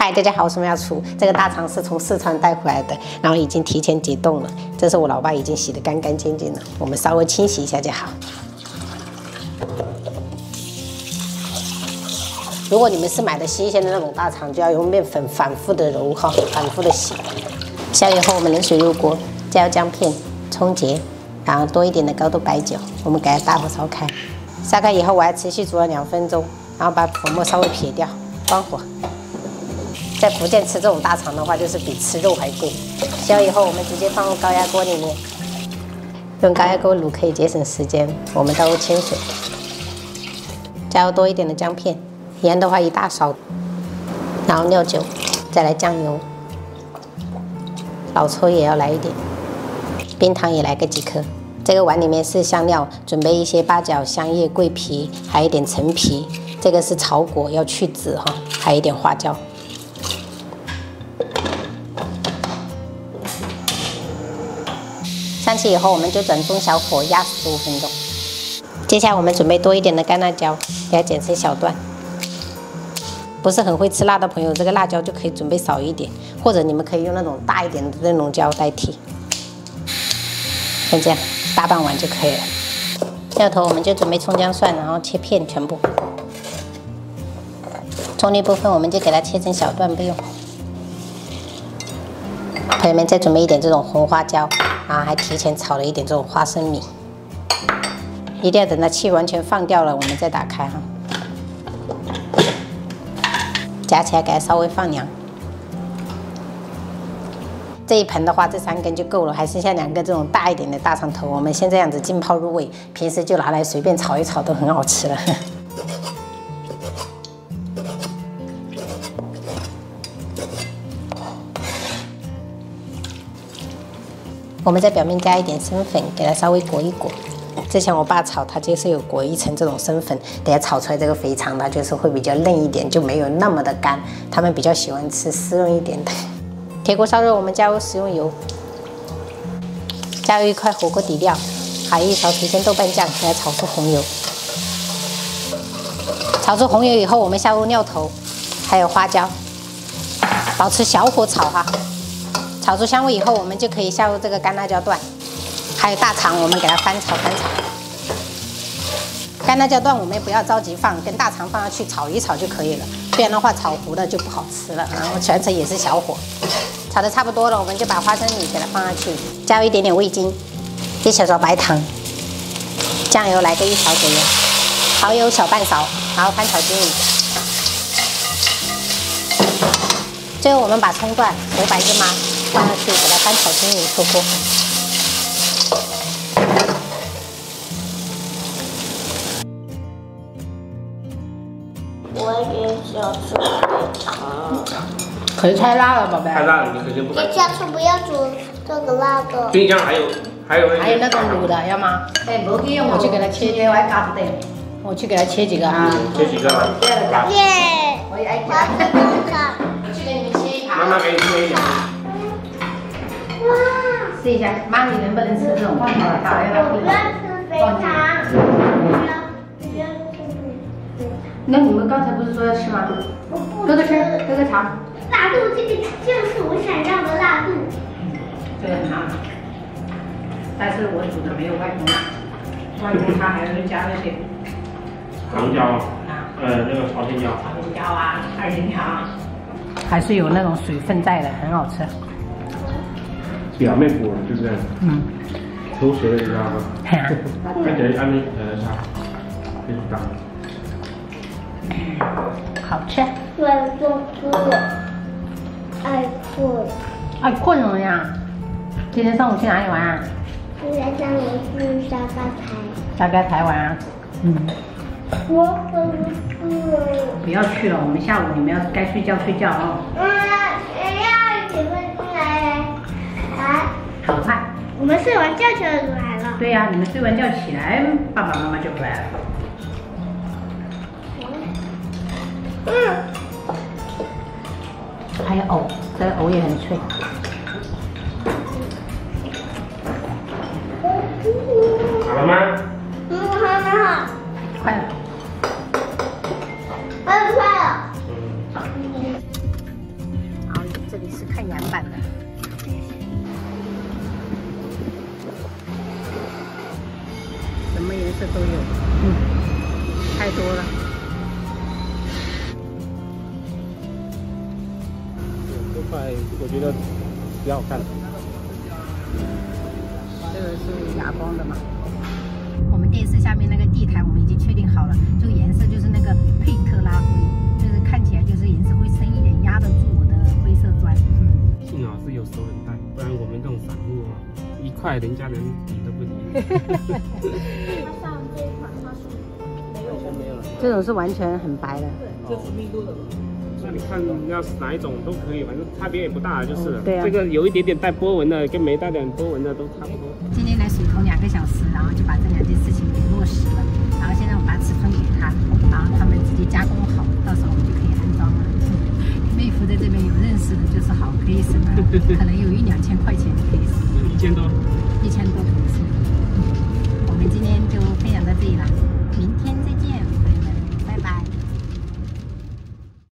嗨，大家好，我是苗厨。这个大肠是从四川带回来的，然后已经提前解冻了。这是我老爸已经洗得干干净净了，我们稍微清洗一下就好。如果你们是买的新鲜的那种大肠，就要用面粉反复的揉哈，反复的洗。下以后我们冷水入锅，加入姜片、葱节，然后多一点的高度白酒，我们给它大火烧开。烧开以后，我还持续煮了2分钟，然后把粉末稍微撇掉，关火。 在福建吃这种大肠的话，就是比吃肉还贵。烧以后，我们直接放入高压锅里面，用高压锅卤可以节省时间。我们倒入清水，加入多一点的姜片，盐的话1大勺，然后料酒，再来酱油，老抽也要来一点，冰糖也来个几颗。这个碗里面是香料，准备一些八角、香叶、桂皮，还有一点陈皮。这个是草果，要去籽哈，还有一点花椒。 上气以后，我们就转中小火压15分钟。接下来我们准备多一点的干辣椒，给它剪成小段。不是很会吃辣的朋友，这个辣椒就可以准备少一点，或者你们可以用那种大一点的那种椒代替。像这样，大半碗就可以了。料头我们就准备葱姜蒜，然后切片全部。葱粒部分我们就给它切成小段备用。朋友们再准备一点这种红花椒。 然后还提前炒了一点这种花生米，一定要等它气完全放掉了，我们再打开哈。夹起来给它稍微放凉。这一盆的话，这3根就够了，还剩下2个这种大一点的大肠头，我们先这样子浸泡入味，平时就拿来随便炒一炒都很好吃了。我们在表面加一点生粉，给它稍微裹一裹。之前我爸炒，他就是有裹一层这种生粉，等下炒出来这个肥肠呢，就是会比较嫩一点，就没有那么的干。他们比较喜欢吃湿润一点的。铁锅烧热，我们加入食用油，加入1块火锅底料，还有1勺郫县豆瓣酱，给它炒出红油。炒出红油以后，我们下入料头，还有花椒，保持小火炒哈。 炒出香味以后，我们就可以下入这个干辣椒段，还有大肠，我们给它翻炒翻炒。干辣椒段我们也不要着急放，跟大肠放上去炒一炒就可以了，不然的话炒糊了就不好吃了。然后全程也是小火，炒的差不多了，我们就把花生米给它放上去，加入一点点味精，1小勺白糖，酱油来个1勺左右，蚝油小半勺，然后翻炒均匀。 最后我们把葱段和白芝麻放上去，给它翻炒均匀出锅。我也想吃肥肠。可是太辣了，宝贝。太辣了，你肯定不敢吃。下次不要煮这个辣的。冰箱还有那种卤的，要吗？哎，不给用，我去给它切点，我去给它切几个啊。切几个啊？耶！我也爱我要吃肥肠。我去给你们切一盘。妈妈给你切一点。哇！试一下，妈你能不能吃这种？我不要吃肥肠。不要吃肥肠。那你们刚才不是说要吃吗？哥哥吃，哥哥尝。辣度，这个就是我想要的辣度。这个很辣，但是我煮的没有外公辣，外公他还会加那些糖椒，那个朝天椒，二荆条，还是有那种水分在的，很好吃。表面裹了，对不对？嗯。都熟了一下吗？看起来安利啥？非常大。好吃。我做哥，爱困。爱困了呀？今天上午去哪里玩啊？今天上午去沙发台。沙发台玩啊？嗯。我很饿。不要去了，我们下午你们要该睡觉睡觉啊。要几分钟来？很快。我们睡完觉就来了。对呀、你们睡完觉起来，爸爸妈妈就回来了。还有藕，这个藕也很脆。好了吗？好。快了。快了。里是看样板的。什么颜色都有，太多了。这块我觉得比较好看。这个是哑光的嘛？我们电视下面那个地台我们已经确定好了，这个颜色就是那个佩克拉灰，就是看起来就是颜色会深一点，压得住我的灰色砖。幸好是有熟人带，不然我们这种散户一块人家人理都不理。它像这一款它是没有了，这种是完全很白的，这是密度的。那你看要是哪一种都可以，反正差别也不大就是了。对啊，这个有一点点带波纹的，跟没带点波纹的都差不多。今天来水头2个小时，然后就把这2件事情给落实了。然后现在我把尺寸给他，然后他们直接加工好，到时候我们就可以安装了。妹夫在这边有认识的就是好，可以省了，可能有1、2千块钱可以省。1000多，1000多可以省。